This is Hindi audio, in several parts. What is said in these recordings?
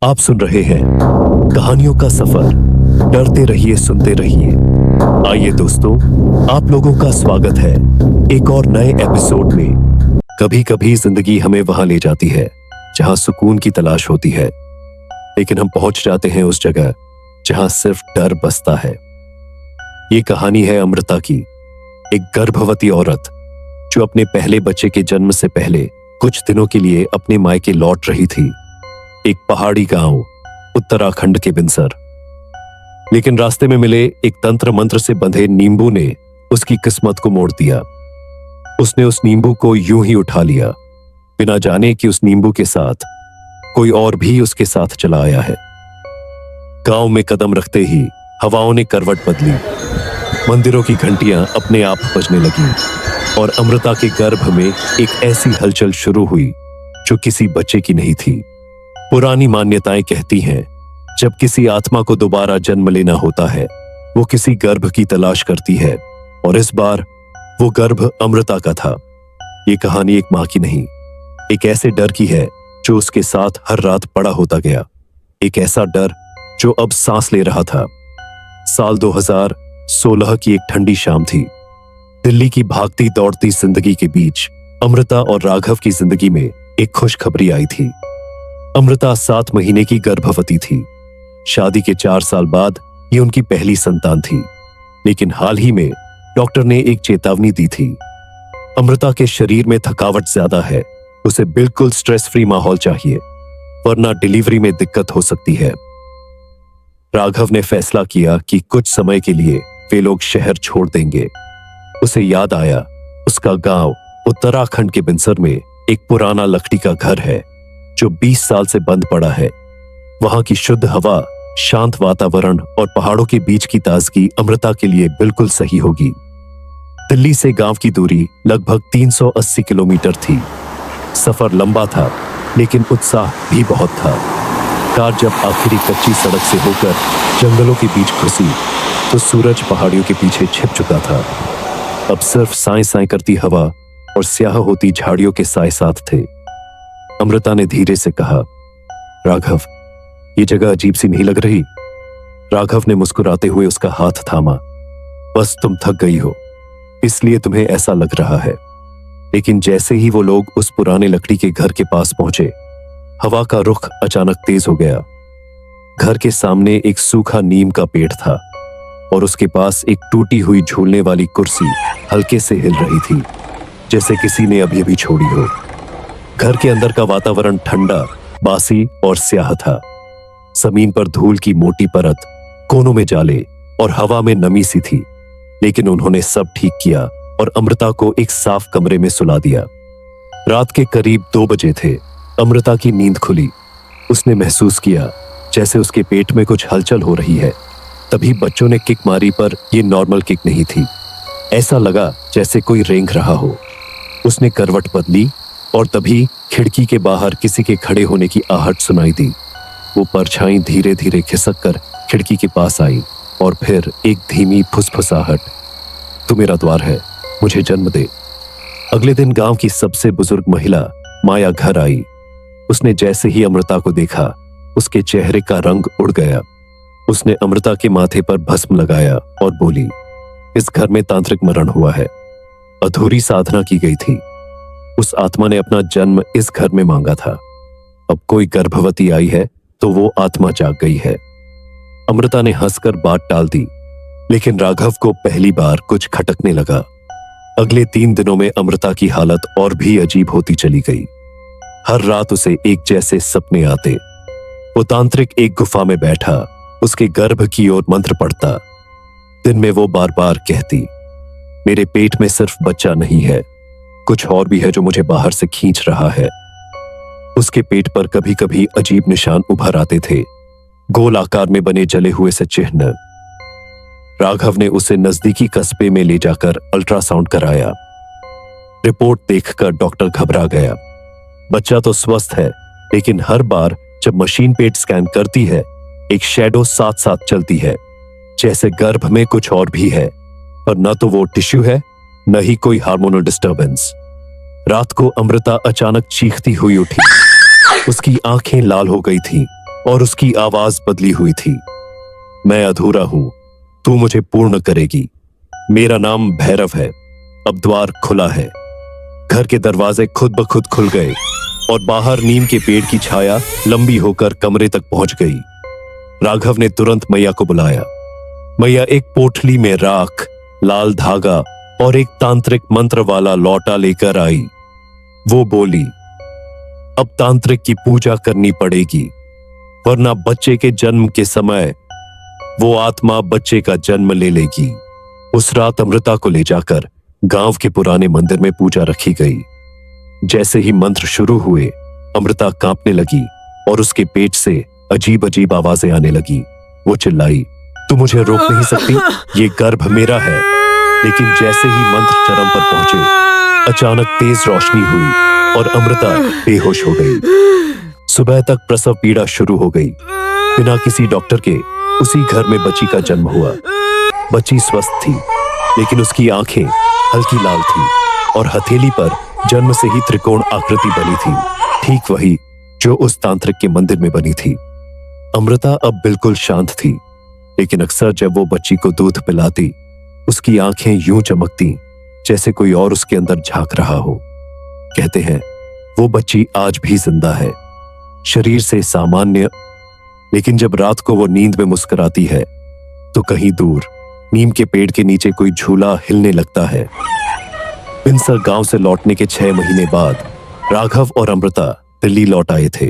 आप सुन रहे हैं कहानियों का सफर। डरते रहिए, सुनते रहिए। आइए दोस्तों, आप लोगों का स्वागत है एक और नए एपिसोड में। कभी कभी जिंदगी हमें वहां ले जाती है जहां सुकून की तलाश होती है, लेकिन हम पहुंच जाते हैं उस जगह जहां सिर्फ डर बसता है। ये कहानी है अमृता की, एक गर्भवती औरत जो अपने पहले बच्चे के जन्म से पहले कुछ दिनों के लिए अपने मायके लौट रही थी, एक पहाड़ी गांव उत्तराखंड के बिनसर। लेकिन रास्ते में मिले एक तंत्र मंत्र से बंधे नींबू ने उसकी किस्मत को मोड़ दिया। उसने उस नींबू को यूं ही उठा लिया, बिना जाने कि उस नींबू के साथ कोई और भी उसके साथ चला आया है। गांव में कदम रखते ही हवाओं ने करवट बदली, मंदिरों की घंटियां अपने आप बजने लगीं और अमृता के गर्भ में एक ऐसी हलचल शुरू हुई जो किसी बच्चे की नहीं थी। पुरानी मान्यताएं कहती हैं, जब किसी आत्मा को दोबारा जन्म लेना होता है, वो किसी गर्भ की तलाश करती है, और इस बार वो गर्भ अमृता का था। ये कहानी एक मां की नहीं, एक ऐसे डर की है जो उसके साथ हर रात बड़ा होता गया। एक ऐसा डर जो अब सांस ले रहा था। साल 2016 की एक ठंडी शाम थी। दिल्ली की भागती दौड़ती जिंदगी के बीच अमृता और राघव की जिंदगी में एक खुशखबरी आई थी। अमृता 7 महीने की गर्भवती थी। शादी के 4 साल बाद ये उनकी पहली संतान थी, लेकिन हाल ही में डॉक्टर ने एक चेतावनी दी थी। अमृता के शरीर में थकावट ज्यादा है, उसे बिल्कुल स्ट्रेस फ्री माहौल चाहिए, वरना डिलीवरी में दिक्कत हो सकती है। राघव ने फैसला किया कि कुछ समय के लिए वे लोग शहर छोड़ देंगे। उसे याद आया, उसका गांव उत्तराखंड के बिनसर में एक पुराना लकड़ी का घर है जो 20 साल से बंद पड़ा है। वहां की शुद्ध हवा, शांत वातावरण और पहाड़ों के बीच की ताजगी अमृता के लिए बिल्कुल सही होगी। दिल्ली से गांव की दूरी लगभग 380 किलोमीटर थी। सफर लंबा था, लेकिन उत्साह भी बहुत था। कार जब आखिरी कच्ची सड़क से होकर जंगलों के बीच घुसी तो सूरज पहाड़ियों के पीछे छिप चुका था। अब सिर्फ साए साए करती हवा और स्याह होती झाड़ियों के साए साथ थे। अमृता ने धीरे से कहा, राघव, ये जगह अजीब सी नहीं लग रही? राघव ने मुस्कुराते हुए उसका हाथ थामा। बस तुम थक गई हो, इसलिए तुम्हें ऐसा लग रहा है। लेकिन जैसे ही वो लोग उस पुराने लकड़ी के घर के पास पहुंचे, हवा का रुख अचानक तेज हो गया। घर के सामने एक सूखा नीम का पेड़ था और उसके पास एक टूटी हुई झूलने वाली कुर्सी हल्के से हिल रही थी, जैसे किसी ने अभी अभी छोड़ी हो। घर के अंदर का वातावरण ठंडा, बासी और स्याह था। जमीन पर धूल की मोटी परत, कोनों में जाले और हवा में नमी सी थी। लेकिन उन्होंने सब ठीक किया और अमृता को एक साफ कमरे में सुला दिया। रात के करीब 2 बजे थे। अमृता की नींद खुली। उसने महसूस किया जैसे उसके पेट में कुछ हलचल हो रही है। तभी बच्चों ने किक मारी, पर यह नॉर्मल किक नहीं थी। ऐसा लगा जैसे कोई रेंग रहा हो। उसने करवट बदली और तभी खिड़की के बाहर किसी के खड़े होने की आहट सुनाई दी। वो परछाई धीरे धीरे खिसक कर खिड़की के पास आई और फिर एक धीमी फुसफुसाहट, तू मेरा द्वार है, मुझे जन्म दे। अगले दिन गांव की सबसे बुजुर्ग महिला माया घर आई। उसने जैसे ही अमृता को देखा, उसके चेहरे का रंग उड़ गया। उसने अमृता के माथे पर भस्म लगाया और बोली, इस घर में तांत्रिक मरण हुआ है, अधूरी साधना की गई थी। उस आत्मा ने अपना जन्म इस घर में मांगा था। अब कोई गर्भवती आई है तो वो आत्मा जाग गई है। अमृता ने हंसकर बात टाल दी, लेकिन राघव को पहली बार कुछ खटकने लगा। अगले 3 दिनों में अमृता की हालत और भी अजीब होती चली गई। हर रात उसे एक जैसे सपने आते। वो तांत्रिक एक गुफा में बैठा उसके गर्भ की ओर मंत्र पढ़ता। दिन में वो बार बार कहती, मेरे पेट में सिर्फ बच्चा नहीं है, कुछ और भी है जो मुझे बाहर से खींच रहा है। उसके पेट पर कभी कभी अजीब निशान उभर आते थे, गोल आकार में बने जले हुए से चिन्ह। राघव ने उसे नजदीकी कस्बे में ले जाकर अल्ट्रासाउंड कराया। रिपोर्ट देखकर डॉक्टर घबरा गया। बच्चा तो स्वस्थ है, लेकिन हर बार जब मशीन पेट स्कैन करती है, एक शैडो साथ साथ चलती है, जैसे गर्भ में कुछ और भी है, पर न तो वो टिश्यू है, न ही कोई हार्मोनल डिस्टर्बेंस। रात को अमृता अचानक चीखती हुई उठी। उसकी आंखें लाल हो गई थीं और उसकी आवाज बदली हुई थी। मैं अधूरा हूं, तू मुझे पूर्ण करेगी। मेरा नाम भैरव है। अब द्वार खुला है। घर के दरवाजे खुद ब खुद खुल गए और बाहर नीम के पेड़ की छाया लंबी होकर कमरे तक पहुंच गई। राघव ने तुरंत मैया को बुलाया। मैया एक पोटली में राख, लाल धागा और एक तांत्रिक मंत्र वाला लौटा लेकर आई। वो बोली, अब तांत्रिक की पूजा करनी पड़ेगी, वरना बच्चे के जन्म के समय वो आत्मा बच्चे का जन्म ले लेगी। उस रात अमृता को ले जाकर गांव के पुराने मंदिर में पूजा रखी गई। जैसे ही मंत्र शुरू हुए, अमृता कांपने लगी और उसके पेट से अजीब अजीब आवाजें आने लगी। वो चिल्लाई, तू मुझे रोक नहीं सकती, ये गर्भ मेरा है। लेकिन जैसे ही मंत्र चरम पर पहुंचे, अचानक तेज रोशनी हुई और अमृता बेहोश हो गई। सुबह तक प्रसव पीड़ा शुरू हो गई। बिना किसी डॉक्टर के उसी घर में बच्ची का जन्म हुआ। बच्ची स्वस्थ थी, लेकिन उसकी आंखें हल्की लाल थी और हथेली पर जन्म से ही त्रिकोण आकृति बनी थी, ठीक वही जो उस तांत्रिक के मंदिर में बनी थी। अमृता अब बिल्कुल शांत थी, लेकिन अक्सर जब वो बच्ची को दूध पिलाती, उसकी आंखें यूं चमकती जैसे कोई और उसके अंदर झांक रहा हो। कहते हैं वो बच्ची आज भी जिंदा है, शरीर से सामान्य, लेकिन जब रात को वो नींद में मुस्कुराती है तो कहीं दूर नीम के पेड़ के नीचे कोई झूला हिलने लगता है। बिनसर गांव से लौटने के 6 महीने बाद राघव और अमृता दिल्ली लौट आए थे।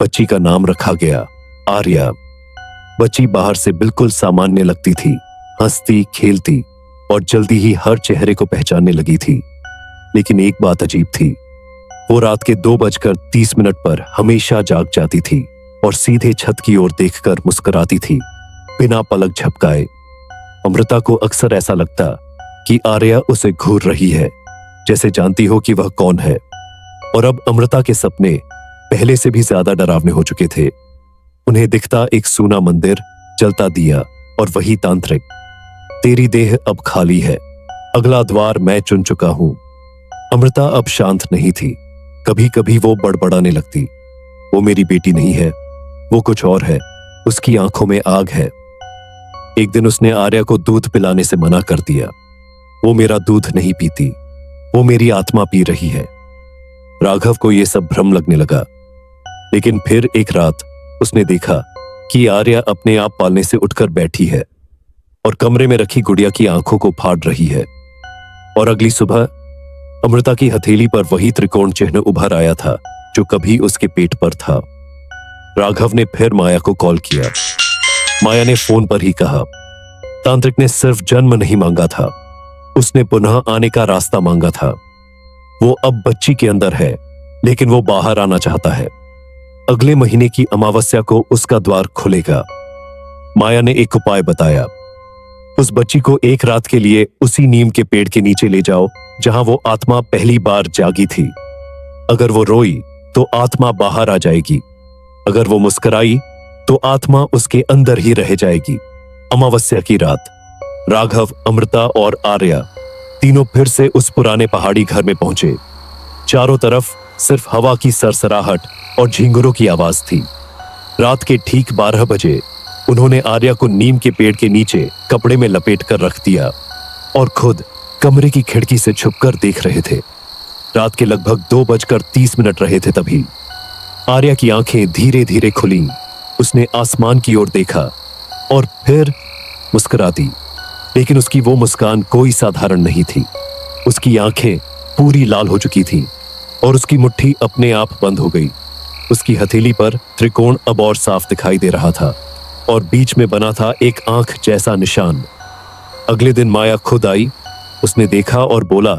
बच्ची का नाम रखा गया आर्या। बच्ची बाहर से बिल्कुल सामान्य लगती थी, हंसती खेलती और जल्दी ही हर चेहरे को पहचानने लगी थी। लेकिन एक बात अजीब थी, वो रात के 2:30 पर हमेशा जाग जाती थी और सीधे छत की ओर देखकर मुस्कुराती थी, बिना पलक झपकाए। अमृता को अक्सर ऐसा लगता कि आर्या उसे घूर रही है, जैसे जानती हो कि वह कौन है। और अब अमृता के सपने पहले से भी ज्यादा डरावने हो चुके थे। उन्हें दिखता एक सूना मंदिर, जलता दिया और वही तांत्रिक, तेरी देह अब खाली है, अगला द्वार मैं चुन चुका हूं। अमृता अब शांत नहीं थी। कभी कभी वो बड़बड़ाने लगती, वो मेरी बेटी नहीं है, वो कुछ और है, उसकी आंखों में आग है। एक दिन उसने आर्या को दूध पिलाने से मना कर दिया। वो मेरा दूध नहीं पीती, वो मेरी आत्मा पी रही है। राघव को यह सब भ्रम लगने लगा। लेकिन फिर एक रात उसने देखा कि आर्या अपने आप पालने से उठकर बैठी है और कमरे में रखी गुड़िया की आंखों को फाड़ रही है। और अगली सुबह अमृता की हथेली पर वही त्रिकोण चिन्ह उभर आया था जो कभी उसके पेट पर था। राघव ने फिर माया को कॉल किया। माया ने फोन पर ही कहा, तांत्रिक ने सिर्फ जन्म नहीं मांगा था, उसने पुनः आने का रास्ता मांगा था। वो अब बच्ची के अंदर है, लेकिन वो बाहर आना चाहता है। अगले महीने की अमावस्या को उसका द्वार खुलेगा। माया ने एक उपाय बताया, उस बच्ची को एक रात के लिए उसी नीम के पेड़ के नीचे ले जाओ जहां वो आत्मा पहली बार जागी थी। अगर वो रोई तो आत्मा बाहर आ जाएगी, अगर वो मुस्कुराई तो आत्मा उसके अंदर ही रह जाएगी। अमावस्या की रात राघव, अमृता और आर्या तीनों फिर से उस पुराने पहाड़ी घर में पहुंचे। चारों तरफ सिर्फ हवा की सरसराहट और झींगुरों की आवाज थी। रात के ठीक 12 बजे उन्होंने आर्या को नीम के पेड़ के नीचे कपड़े में लपेट कर रख दिया और खुद कमरे की खिड़की से छुपकर देख रहे थे। रात के लगभग 2:30 रहे थे तभी आर्या की आंखें धीरे धीरे खुलीं। उसने आसमान की ओर देखा और फिर मुस्कुरा दी, लेकिन उसकी वो मुस्कान कोई साधारण नहीं थी। उसकी आंखें पूरी लाल हो चुकी थीं और उसकी मुट्ठी अपने आप बंद हो गई। उसकी हथेली पर त्रिकोण अब और साफ दिखाई दे रहा था और बीच में बना था एक आंख जैसा निशान। अगले दिन माया खुद आई। उसने देखा और बोला,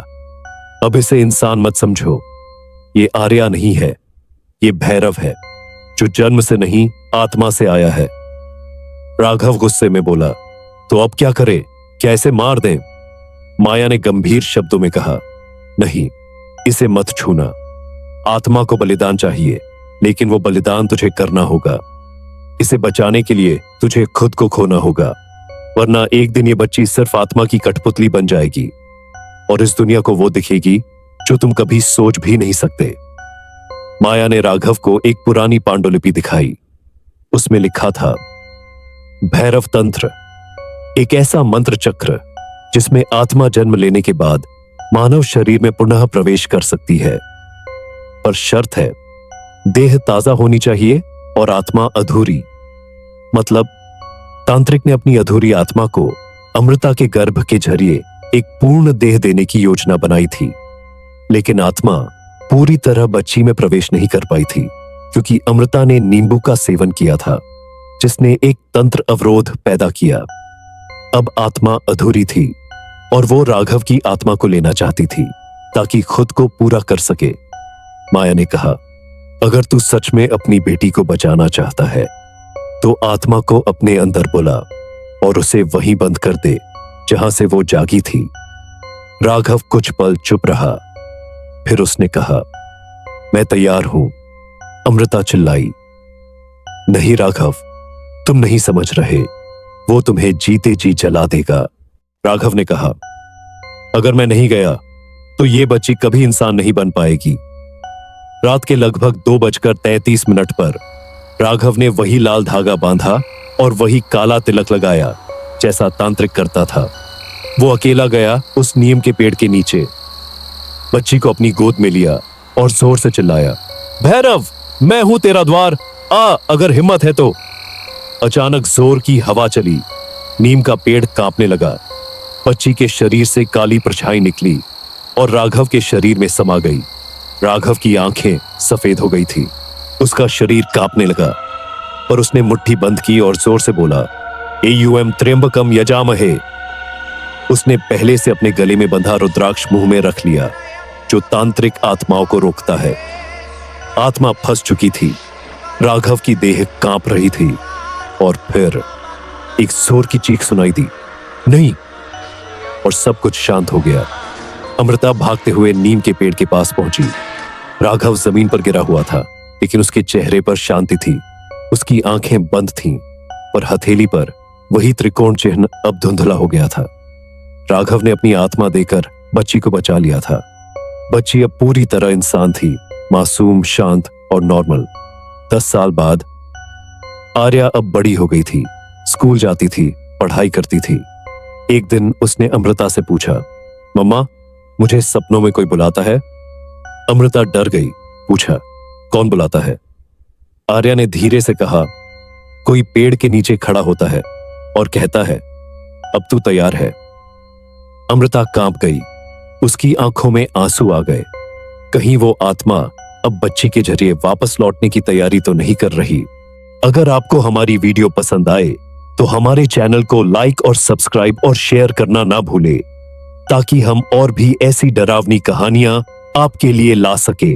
अब इसे इंसान मत समझो, ये आर्या नहीं है, ये भैरव है जो जन्म से नहीं आत्मा से आया है। राघव गुस्से में बोला, तो अब क्या करे, क्या इसे मार दें? माया ने गंभीर शब्दों में कहा, नहीं, इसे मत छूना। आत्मा को बलिदान चाहिए, लेकिन वो बलिदान तुझे करना होगा। इसे बचाने के लिए तुझे खुद को खोना होगा, वरना एक दिन ये बच्ची सिर्फ आत्मा की कठपुतली बन जाएगी और इस दुनिया को वो दिखेगी जो तुम कभी सोच भी नहीं सकते। माया ने राघव को एक पुरानी पांडुलिपि दिखाई। उसमें लिखा था, भैरव तंत्र, एक ऐसा मंत्र चक्र जिसमें आत्मा जन्म लेने के बाद मानव शरीर में पुनः प्रवेश कर सकती है, पर शर्त है देह ताजा होनी चाहिए और आत्मा अधूरी। मतलब तांत्रिक ने अपनी अधूरी आत्मा को अमृता के गर्भ के जरिए एक पूर्ण देह देने की योजना बनाई थी, लेकिन आत्मा पूरी तरह बच्ची में प्रवेश नहीं कर पाई थी क्योंकि अमृता ने नींबू का सेवन किया था, जिसने एक तंत्र अवरोध पैदा किया। अब आत्मा अधूरी थी और वो राघव की आत्मा को लेना चाहती थी ताकि खुद को पूरा कर सके। माया ने कहा, अगर तू सच में अपनी बेटी को बचाना चाहता है तो आत्मा को अपने अंदर बुला और उसे वहीं बंद कर दे जहां से वो जागी थी। राघव कुछ पल चुप रहा, फिर उसने कहा, मैं तैयार हूं। अमृता चिल्लाई, नहीं राघव, तुम नहीं समझ रहे, वो तुम्हें जीते जी जला देगा। राघव ने कहा, अगर मैं नहीं गया तो ये बच्ची कभी इंसान नहीं बन पाएगी। रात के लगभग 2:33 पर राघव ने वही लाल धागा बांधा और वही काला तिलक लगाया जैसा तांत्रिक करता था। वो अकेला गया उस नीम के पेड़ के नीचे, बच्ची को अपनी गोद में लिया और जोर से चिल्लाया, भैरव, मैं हूं तेरा द्वार, आ अगर हिम्मत है तो। अचानक जोर की हवा चली, नीम का पेड़ कांपने लगा, बच्ची के शरीर से काली परछाई निकली और राघव के शरीर में समा गई। राघव की आंखें सफेद हो गई थी, उसका शरीर कांपने लगा, पर उसने मुट्ठी बंद की और जोर से बोला, एयूएम त्र्यंबकम यजामहे। उसने पहले से अपने गले में बंधा रुद्राक्ष मुंह में रख लिया, जो तांत्रिक आत्माओं को रोकता है। आत्मा फंस चुकी थी, राघव की देह कांप रही थी और फिर एक जोर की चीख सुनाई दी, नहीं, और सब कुछ शांत हो गया। अमृता भागते हुए नीम के पेड़ के पास पहुंची। राघव जमीन पर गिरा हुआ था, लेकिन उसके चेहरे पर शांति थी। उसकी आंखें बंद थीं, पर हथेली पर वही त्रिकोण चिन्ह अब धुंधला हो गया था। राघव ने अपनी आत्मा देकर बच्ची को बचा लिया था। बच्ची अब पूरी तरह इंसान थी, मासूम, शांत और नॉर्मल। 10 साल बाद आर्या अब बड़ी हो गई थी, स्कूल जाती थी, पढ़ाई करती थी। एक दिन उसने अमृता से पूछा, मम्मा, मुझे सपनों में कोई बुलाता है? अमृता डर गई, पूछा, कौन बुलाता है? आर्या ने धीरे से कहा, कोई पेड़ के नीचे खड़ा होता है और कहता है, अब तू तैयार है। अमृता कांप गई, उसकी आंखों में आंसू आ गए। कहीं वो आत्मा अब बच्ची के जरिए वापस लौटने की तैयारी तो नहीं कर रही। अगर आपको हमारी वीडियो पसंद आए तो हमारे चैनल को लाइक और सब्सक्राइब और शेयर करना ना भूलें, ताकि हम और भी ऐसी डरावनी कहानियां आपके लिए ला सके।